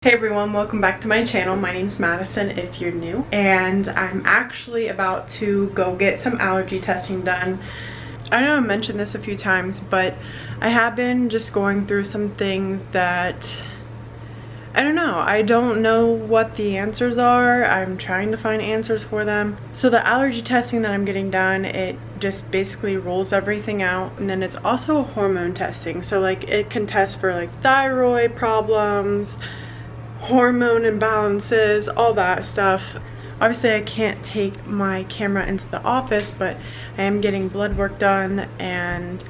Hey everyone, welcome back to my channel. My name's Madyson if you're new, and I'm actually about to go get some allergy testing done. I know I mentioned this a few times, but I have been just going through some things that I don't know what the answers are. I'm trying to find answers for them. So the allergy testing that I'm getting done, it just basically rolls everything out, and then it's also hormone testing. So like it can test for like thyroid problems, hormone imbalances, all that stuff. Obviously I can't take my camera into the office, but I am getting blood work done, and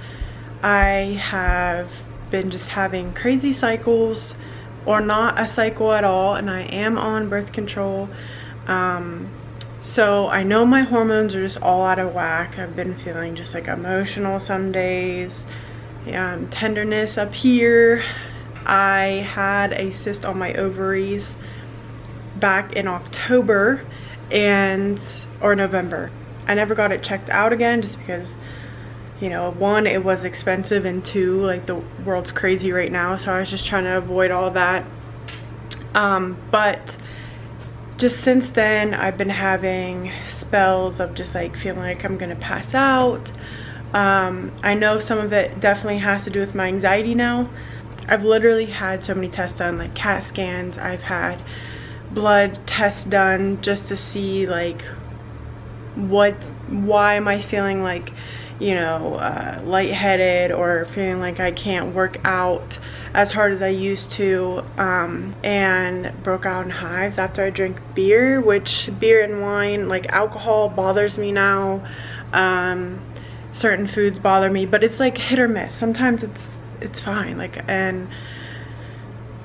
I have been just having crazy cycles or not a cycle at all, and I am on birth control. So I know my hormones are just all out of whack. I've been feeling just like emotional some days, tenderness up here. I had a cyst on my ovaries back in October or November. I never got it checked out again just because, you know, one, it was expensive, and two, like the world's crazy right now, so I was just trying to avoid all that. But just since then I've been having spells of just like feeling like I'm gonna pass out. I know some of it definitely has to do with my anxiety now. I've literally had so many tests done, like CAT scans. I've had blood tests done just to see like why am I feeling like, you know, lightheaded or feeling like I can't work out as hard as I used to, and broke out in hives after I drink beer, which beer and wine, like alcohol, bothers me now. Certain foods bother me, but it's like hit or miss. Sometimes it's fine, like, and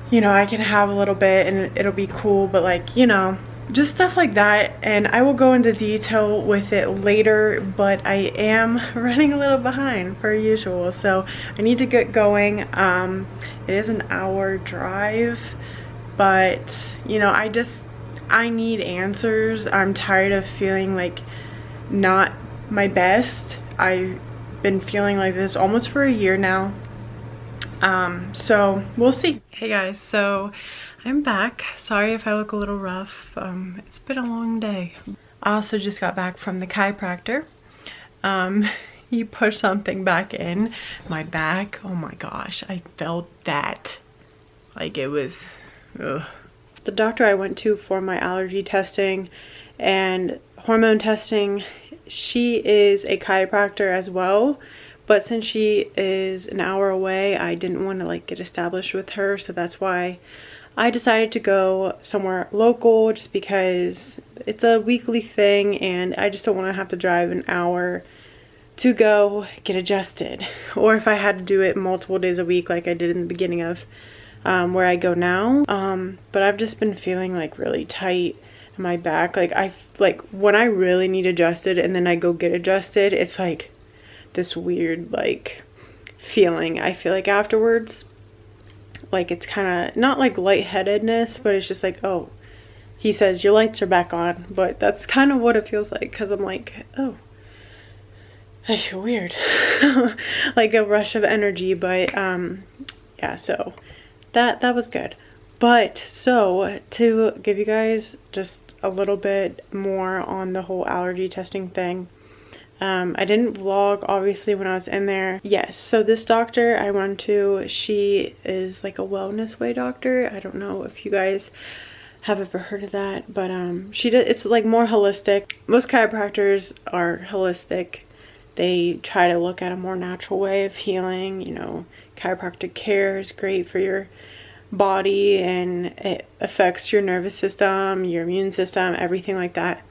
you know, I can have a little bit and it'll be cool, but like, you know, just stuff like that. And I will go into detail with it later, but I am running a little behind per usual, so I need to get going. It is an hour drive, but you know, I need answers. I'm tired of feeling like not my best. I've been feeling like this almost for a year now. So we'll see. Hey guys, so I'm back. Sorry if I look a little rough. It's been a long day. I also just got back from the chiropractor. He pushed something back in my back. Oh my gosh, I felt that. Like it was, ugh. The doctor I went to for my allergy testing and hormone testing, she is a chiropractor as well. But since she is an hour away, I didn't want to like get established with her, so that's why I decided to go somewhere local, just because it's a weekly thing and I just don't want to have to drive an hour to go get adjusted. Or if I had to do it multiple days a week like I did in the beginning of where I go now. But I've just been feeling like really tight in my back. Like when I really need adjusted and then I go get adjusted, it's like this weird like feeling I feel like afterwards. Like it's kind of not like lightheadedness, but it's just like, oh, he says your lights are back on, but that's kind of what it feels like, because I'm like, oh, I feel weird. Like a rush of energy. But yeah, so that was good. But so to give you guys just a little bit more on the whole allergy testing thing, I didn't vlog obviously when I was in there. Yes, so this doctor I went to, she is like a wellness way doctor. I don't know if you guys have ever heard of that, but it's like more holistic. Most chiropractors are holistic. They try to look at a more natural way of healing. You know, chiropractic care is great for your body and it affects your nervous system, your immune system, everything like that.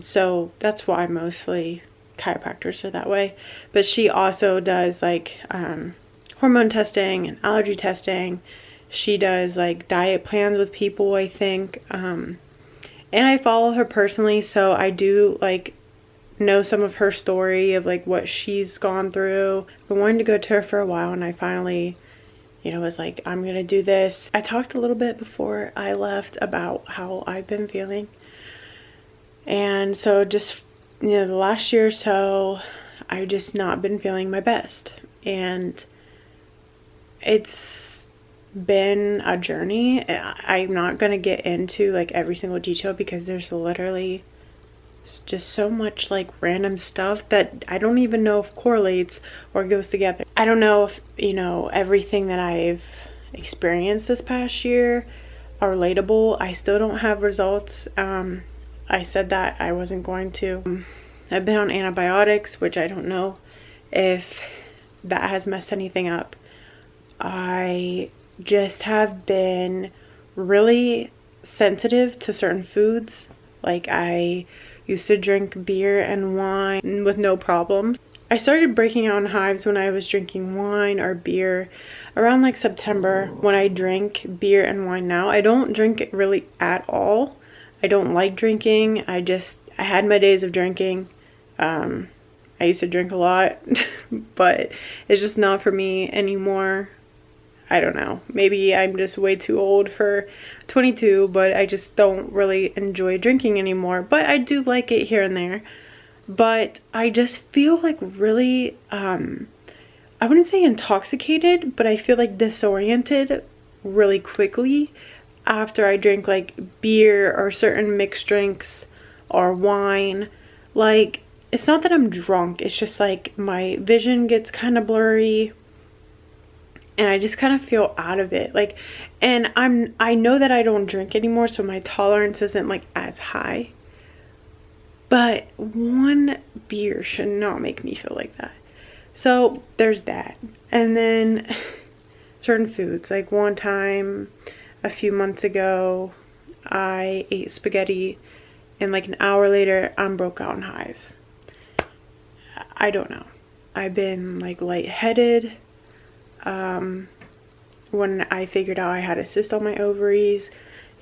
So that's why mostly chiropractors are that way. But she also does like hormone testing and allergy testing. She does like diet plans with people, I think. And I follow her personally, so I do like know some of her story of like what she's gone through. I've been wanting to go to her for a while, and I finally, you know, was like, I'm gonna do this. I talked a little bit before I left about how I've been feeling. And so just, you know, the last year or so, I've just not been feeling my best. And it's been a journey. I'm not gonna get into like every single detail because there's literally just so much like random stuff that I don't even know if correlates or goes together. I don't know if, you know, everything that I've experienced this past year are relatable. I still don't have results. I said that I wasn't going to. I've been on antibiotics, which I don't know if that has messed anything up. I just have been really sensitive to certain foods. Like, I used to drink beer and wine with no problem. I started breaking out in hives when I was drinking wine or beer around like September. When I drink beer and wine now, I don't drink it really at all. I don't like drinking. I had my days of drinking. I used to drink a lot, but it's just not for me anymore. I don't know. Maybe I'm just way too old for 22, but I just don't really enjoy drinking anymore. But I do like it here and there. But I just feel like really, I wouldn't say intoxicated, but I feel like disoriented really quickly after I drink like beer or certain mixed drinks or wine. Like, it's not that I'm drunk, it's just like my vision gets kind of blurry and I just kind of feel out of it. Like, and I know that I don't drink anymore, so my tolerance isn't like as high. But one beer should not make me feel like that. So there's that. And then certain foods, like one time a few months ago, I ate spaghetti and like an hour later I broke out in hives. I don't know. I've been like lightheaded. When I figured out I had a cyst on my ovaries,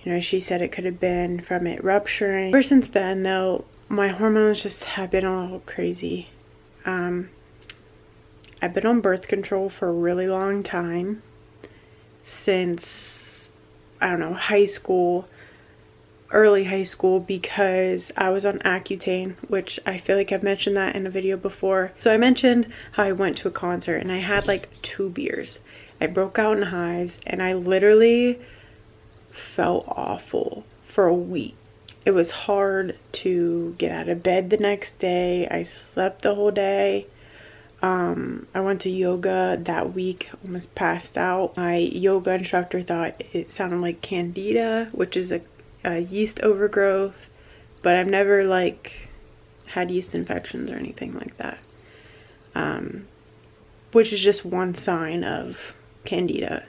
you know, she said it could have been from it rupturing. Ever since then though, my hormones just have been all crazy. I've been on birth control for a really long time, since, I don't know, high school, early high school, because I was on Accutane, which I feel like I've mentioned that in a video before. So I mentioned how I went to a concert and I had like 2 beers. I broke out in hives and I literally felt awful for a week. It was hard to get out of bed the next day. I slept the whole day. I went to yoga that week, almost passed out. My yoga instructor thought it sounded like candida, which is a yeast overgrowth, but I've never like had yeast infections or anything like that, which is just one sign of candida.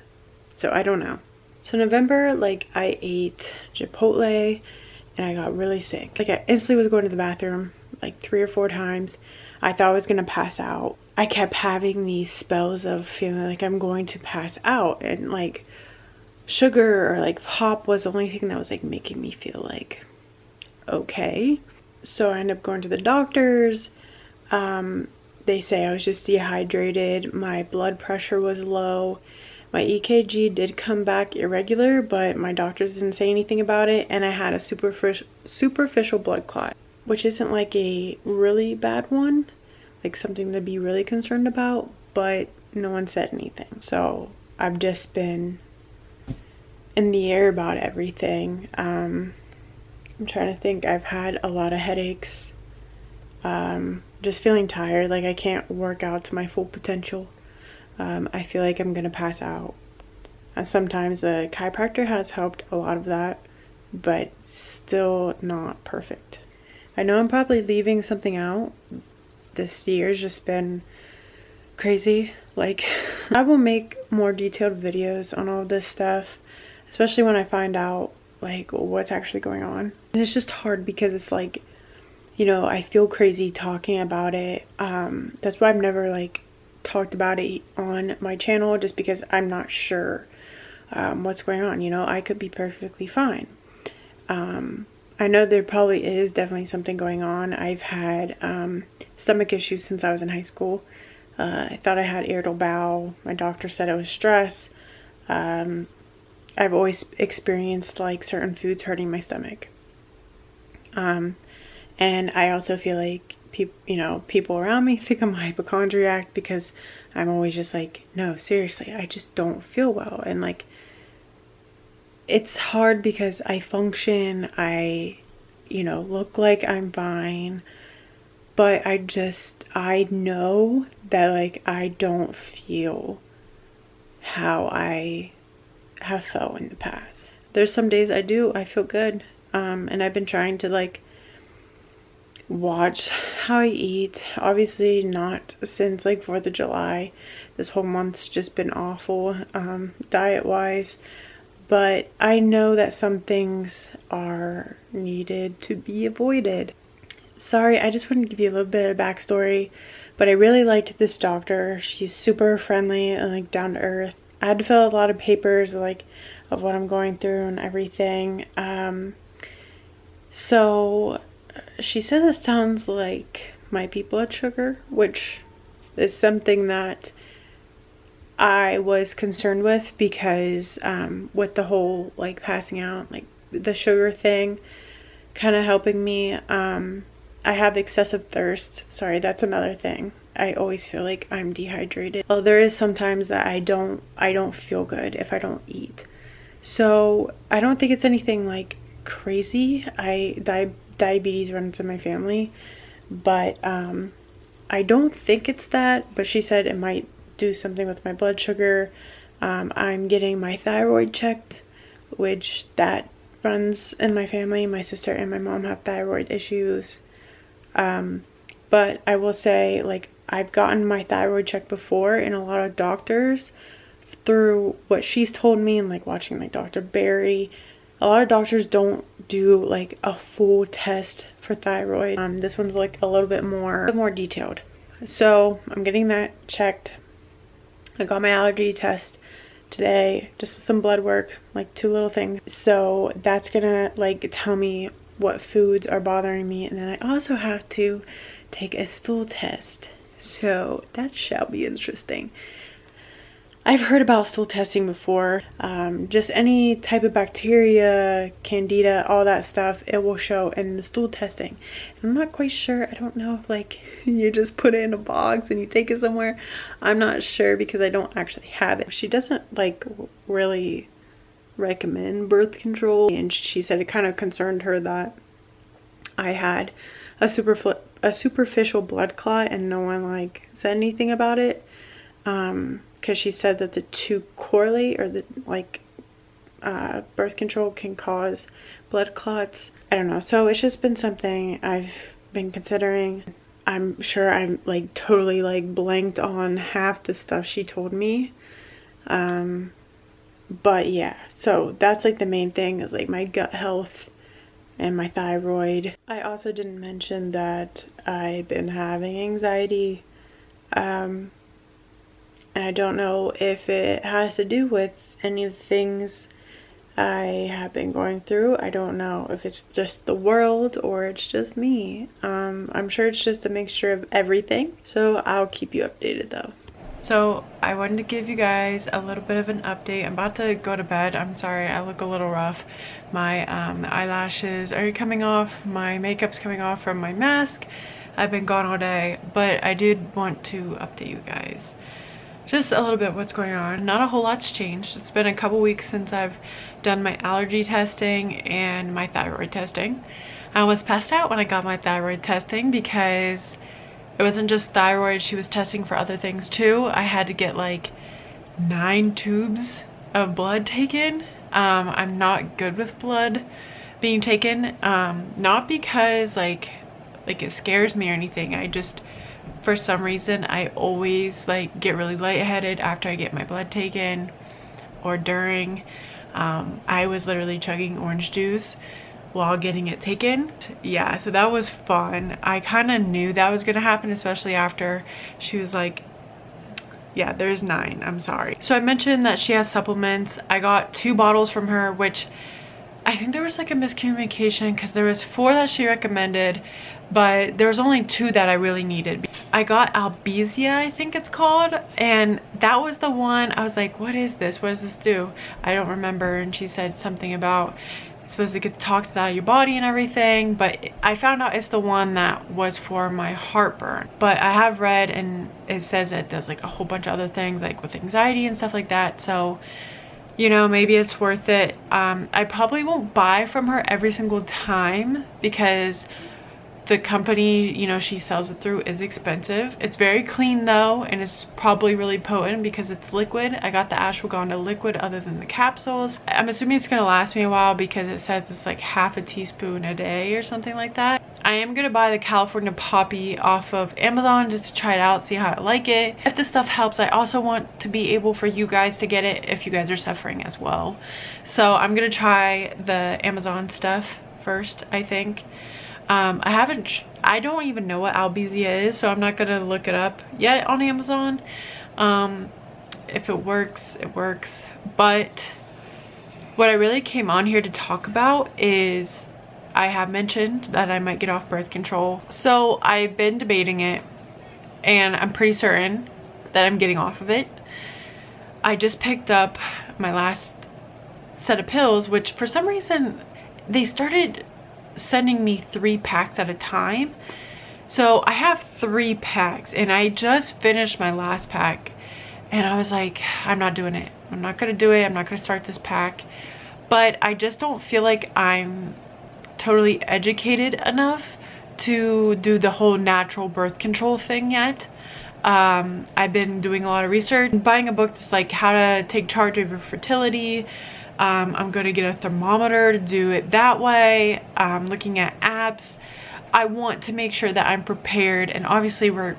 So I don't know. So November, like, I ate Chipotle and I got really sick. Like, I instantly was going to the bathroom like 3 or 4 times. I thought I was gonna pass out. I kept having these spells of feeling like I'm going to pass out, and like sugar or like pop was the only thing that was like making me feel like okay. So I ended up going to the doctors. They say I was just dehydrated. My blood pressure was low. My EKG did come back irregular, but my doctors didn't say anything about it, and I had a superficial blood clot, which isn't like a really bad one, like something to be really concerned about, but no one said anything. So I've just been in the air about everything. I'm trying to think. I've had a lot of headaches, just feeling tired, like I can't work out to my full potential. I feel like I'm gonna pass out. And sometimes the chiropractor has helped a lot of that, but still not perfect. I know I'm probably leaving something out. This year's just been crazy. Like, I will make more detailed videos on all this stuff, especially when I find out like what's actually going on. And it's just hard because it's like, you know, I feel crazy talking about it. That's why I've never like talked about it on my channel, just because I'm not sure what's going on. You know, I could be perfectly fine. I know there probably is definitely something going on. I've had stomach issues since I was in high school. I thought I had irritable bowel. My doctor said it was stress. I've always experienced like certain foods hurting my stomach. And I also feel like people around me think I'm a hypochondriac, because I'm always just like, no, seriously, I just don't feel well. And like, it's hard because I function, I, you know, look like I'm fine, but I know that like I don't feel how I have felt in the past. There's some days I feel good. And I've been trying to like watch how I eat. Obviously not since like 4th of July. This whole month's just been awful, diet wise. But I know that some things are needed to be avoided. Sorry, I just wanted to give you a little bit of backstory, but I really liked this doctor. She's super friendly and like down to earth. I had to fill out a lot of papers like of what I'm going through and everything. So she said it sounds like might be blood sugar, which is something that I was concerned with because with the whole like passing out, like the sugar thing kind of helping me. I have excessive thirst. Sorry, that's another thing. I always feel like I'm dehydrated. Well, there is sometimes that I don't feel good if I don't eat. So I don't think it's anything like crazy. Diabetes runs in my family, but I don't think it's that. But she said it might do something with my blood sugar. I'm getting my thyroid checked, which that runs in my family. My sister and my mom have thyroid issues. But I will say, like, I've gotten my thyroid checked before, and a lot of doctors, through what she's told me and like watching like Dr. Barry, a lot of doctors don't do like a full test for thyroid. This one's like a little bit more detailed. So I'm getting that checked. I got my allergy test today, just some blood work, like 2 little things. So that's gonna like tell me what foods are bothering me, and then I also have to take a stool test. So that shall be interesting. I've heard about stool testing before. Just any type of bacteria, candida, all that stuff, it will show in the stool testing. I'm not quite sure. I don't know if like you just put it in a box and you take it somewhere. I'm not sure because I don't actually have it. She doesn't like really recommend birth control, and she said it kind of concerned her that I had a superficial blood clot and no one like said anything about it. Because she said that the two correlate, or the like birth control can cause blood clots. I don't know. So it's just been something I've been considering. I'm sure I'm like totally like blanked on half the stuff she told me. But yeah, so that's like the main thing is like my gut health and my thyroid. I also didn't mention that I've been having anxiety. And I don't know if it has to do with any of the things I have been going through. I don't know if it's just the world or it's just me. I'm sure it's just a mixture of everything. So I'll keep you updated though. So I wanted to give you guys a little bit of an update. I'm about to go to bed. I'm sorry, I look a little rough. My eyelashes are coming off. My makeup's coming off from my mask. I've been gone all day, but I did want to update you guys. Just a little bit what's going on. Not a whole lot's changed. It's been a couple weeks since I've done my allergy testing and my thyroid testing. I was passed out when I got my thyroid testing because it wasn't just thyroid, she was testing for other things too. I had to get like 9 tubes of blood taken. I'm not good with blood being taken. Not because like it scares me or anything. I just, for some reason, I always like get really lightheaded after I get my blood taken or during. I was literally chugging orange juice while getting it taken. Yeah, so that was fun. I kind of knew that was gonna happen, especially after she was like, yeah, there's 9, I'm sorry. So I mentioned that she has supplements. I got 2 bottles from her, which I think there was like a miscommunication because there was 4 that she recommended, but there was only 2 that I really needed. I got Albizia, I think it's called, and that was the one I was like, what is this? What does this do? I don't remember. And she said something about it's supposed to get the toxins out of your body and everything, but I found out it's the one that was for my heartburn. But I have read and it says it does like a whole bunch of other things like with anxiety and stuff like that. So you know, maybe it's worth it. I probably won't buy from her every single time because the company, you know, she sells it through is expensive. It's very clean though, and it's probably really potent because it's liquid. I got the ashwagandha liquid other than the capsules. I'm assuming it's gonna last me a while because it says it's like half a teaspoon a day or something like that. I am gonna buy the California Poppy off of Amazon just to try it out, see how I like it. If this stuff helps, I also want to be able for you guys to get it if you guys are suffering as well. So I'm gonna try the Amazon stuff first, I think. I don't even know what Albizia is, so I'm not gonna look it up yet on Amazon. If it works, it works. But what I really came on here to talk about is I have mentioned that I might get off birth control. So I've been debating it, and I'm pretty certain that I'm getting off of it. I just picked up my last set of pills, which for some reason they started sending me 3 packs at a time. So I have 3 packs, and I just finished my last pack, and I was like, I'm not doing it. I'm not gonna do it. I'm not gonna start this pack. But I just don't feel like I'm totally educated enough to do the whole natural birth control thing yet. I've been doing a lot of research, buying a book that's like how to take charge of your fertility. I'm going to get a thermometer to do it that way. Looking at apps. I want to make sure that I'm prepared, and obviously we're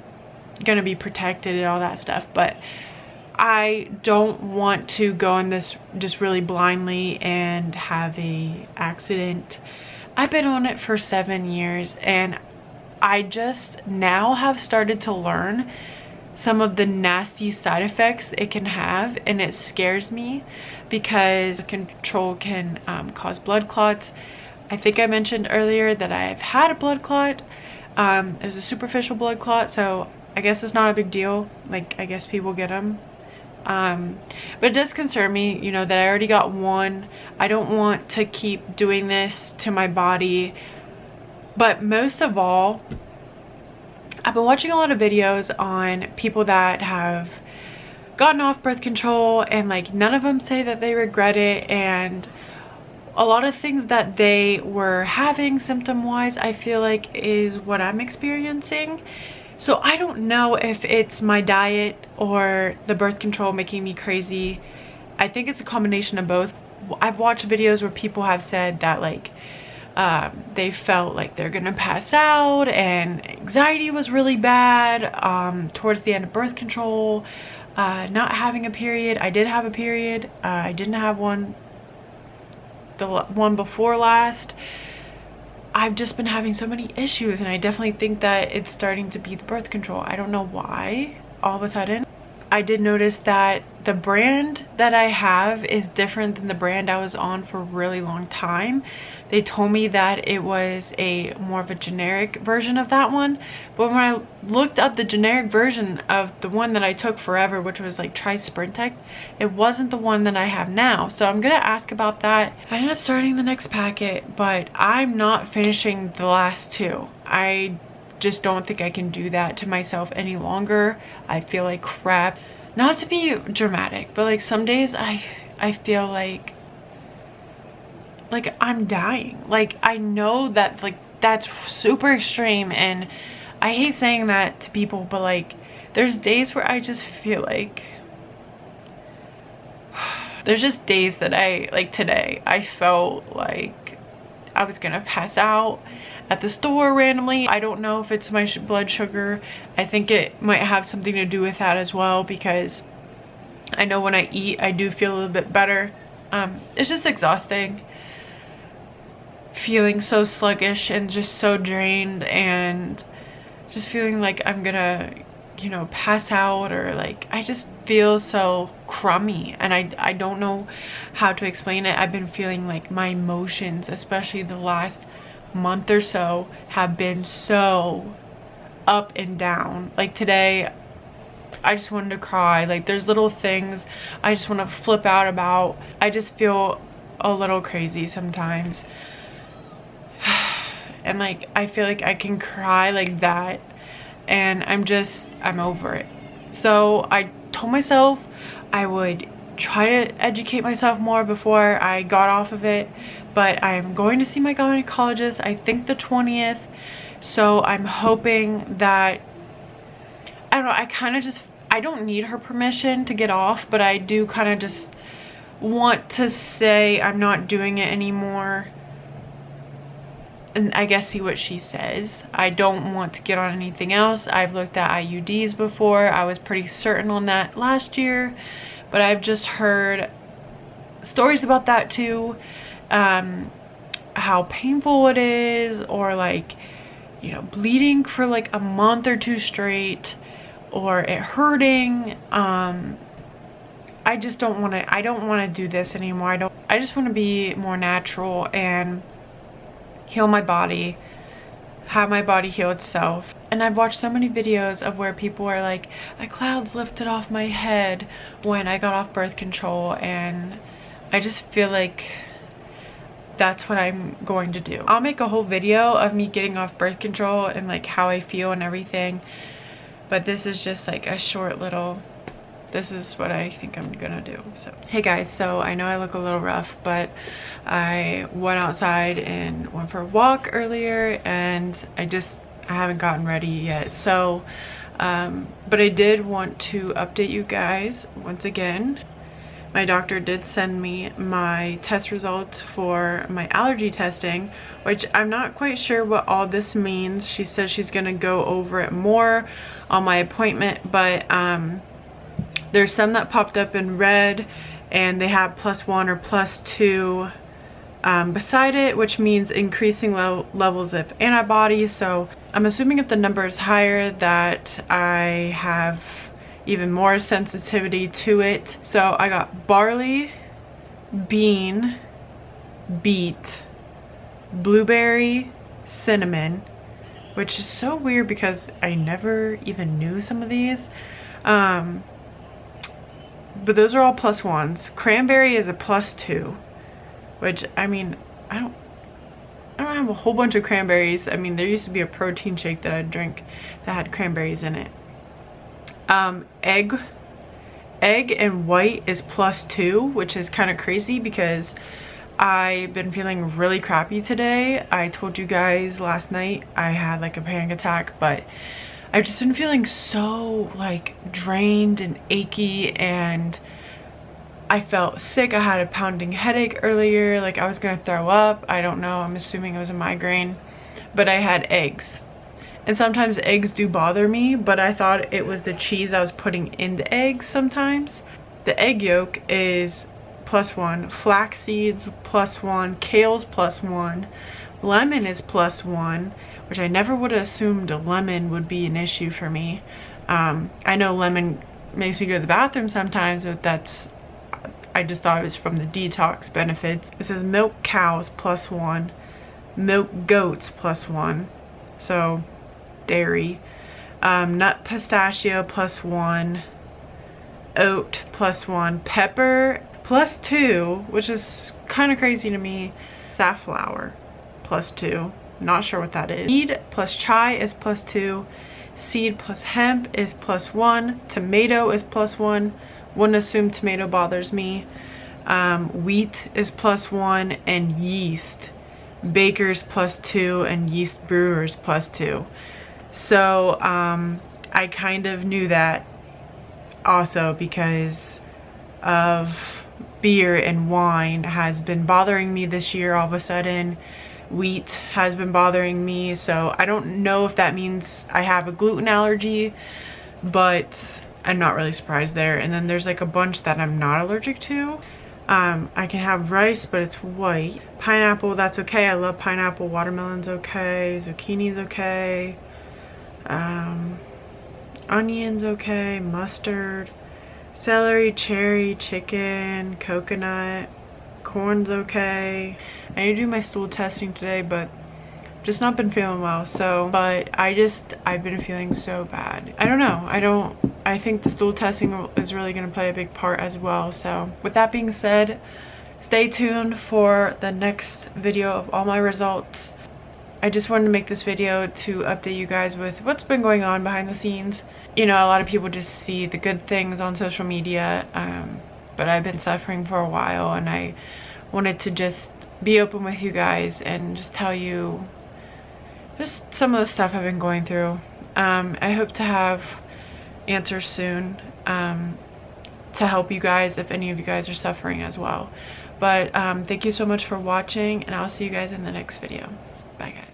going to be protected and all that stuff, but I don't want to go in this just really blindly and have a accident. I've been on it for 7 years, and I just now have started to learn some of the nasty side effects it can have, and it scares me because control can cause blood clots. I think I mentioned earlier that I've had a blood clot. It was a superficial blood clot, so I guess it's not a big deal. Like, I guess people get them. But it does concern me, you know, that I already got one. I don't want to keep doing this to my body. But most of all, I've been watching a lot of videos on people that have gotten off birth control, and like none of them say that they regret it, and a lot of things that they were having symptom wise I feel like is what I'm experiencing. So I don't know if it's my diet or the birth control making me crazy. I think it's a combination of both. I've watched videos where people have said that like they felt like they're gonna pass out, and anxiety was really bad towards the end of birth control. Not having a period. I did have a period. I didn't have one the one before last. I've just been having so many issues, and I definitely think that it's starting to be the birth control. I don't know why all of a sudden. I did notice that the brand that I have is different than the brand I was on for a really long time. They told me that it was a more of a generic version of that one, but when I looked up the generic version of the one that I took forever, which was like Tri-Sprintec, it wasn't the one that I have now. So I'm gonna ask about that. I ended up starting the next packet, but I'm not finishing the last 2. I just don't think I can do that to myself any longer. I feel like crap. Not to be dramatic, but like some days I feel like I'm dying. Like, I know that like that's super extreme, and I hate saying that to people, but like there's days where I just feel like there's just days that like today I felt like I was gonna pass out at the store randomly. I don't know if it's my blood sugar. I think it might have something to do with that as well, because I know when I eat I do feel a little bit better. It's just exhausting, feeling so sluggish and just so drained, and just feeling like I'm gonna, you know, pass out, or like I just feel so crummy, and I don't know how to explain it. I've been feeling like my emotions, especially the last month or so, have been so up and down. Like today I just wanted to cry. Like there's little things I just want to flip out about. I just feel a little crazy sometimes, and like I feel like I can cry like that, and I'm over it. So I told myself I would try to educate myself more before I got off of it. But I'm going to see my gynecologist, I think the 20th. So I'm hoping that, I don't know, I don't need her permission to get off, but I do kind of just want to say I'm not doing it anymore. And I guess see what she says. I don't want to get on anything else. I've looked at IUDs before. I was pretty certain on that last year, but I've just heard stories about that too. How painful it is, or like, you know, bleeding for like a month or two straight, or it hurting. I just don't want to, I don't want to do this anymore. I just want to be more natural and heal my body, have my body heal itself. And I've watched so many videos of where people are like, the clouds lifted off my head when I got off birth control, and I just feel like that's what I'm going to do. I'll make a whole video of me getting off birth control and like how I feel and everything, but this is just like a short little, this is what I think I'm gonna do. So hey guys, so I know I look a little rough, but I went outside and went for a walk earlier, and I haven't gotten ready yet. So but I did want to update you guys once again. My doctor did send me my test results for my allergy testing, which I'm not quite sure what all this means. She said she's gonna go over it more on my appointment, but there's some that popped up in red, and they have +1 or +2 beside it, which means increasing levels of antibodies. So I'm assuming if the number is higher that I have even more sensitivity to it. So I got barley, bean, beet, blueberry, cinnamon, which is so weird because I never even knew some of these. But those are all +1s. Cranberry is a +2, which, I mean, I don't have a whole bunch of cranberries. I mean, there used to be a protein shake that I'd drink that had cranberries in it. Egg and white is +2, which is kind of crazy because I've been feeling really crappy today. I told you guys last night I had like a panic attack, but I've just been feeling so like drained and achy, and I felt sick. I had a pounding headache earlier, like I was gonna throw up. I don't know, I'm assuming it was a migraine, but I had eggs. And sometimes eggs do bother me, but I thought it was the cheese I was putting in the eggs sometimes. The egg yolk is +1, flax seeds +1, kale's +1, lemon is +1, which I never would have assumed a lemon would be an issue for me. I know lemon makes me go to the bathroom sometimes, but I just thought it was from the detox benefits. It says milk cows +1, milk goats +1, so dairy. Nut pistachio +1, oat +1, pepper +2, which is kind of crazy to me. Safflower +2, not sure what that is. Seed plus chai is +2, seed plus hemp is +1, tomato is +1. Wouldn't assume tomato bothers me. Wheat is +1, and yeast. Bakers +2, and yeast brewers +2. So I kind of knew that also because of beer and wine has been bothering me this year all of a sudden. Wheat has been bothering me, so I don't know if that means I have a gluten allergy, but I'm not really surprised there. And then there's like a bunch that I'm not allergic to. I can have rice, but it's white. Pineapple, that's okay. I love pineapple. Watermelon's okay. Zucchini's okay. Onions okay. Mustard. Celery, cherry, chicken, coconut. Corn's okay. I need to do my stool testing today, but just not been feeling well. So, but I've been feeling so bad. I don't know. I think the stool testing is really going to play a big part as well. So with that being said, stay tuned for the next video of all my results. I just wanted to make this video to update you guys with what's been going on behind the scenes. You know, a lot of people just see the good things on social media, but I've been suffering for a while, and I wanted to just be open with you guys and just tell you just some of the stuff I've been going through. I hope to have answers soon to help you guys if any of you guys are suffering as well. But thank you so much for watching, and I'll see you guys in the next video. Bye guys.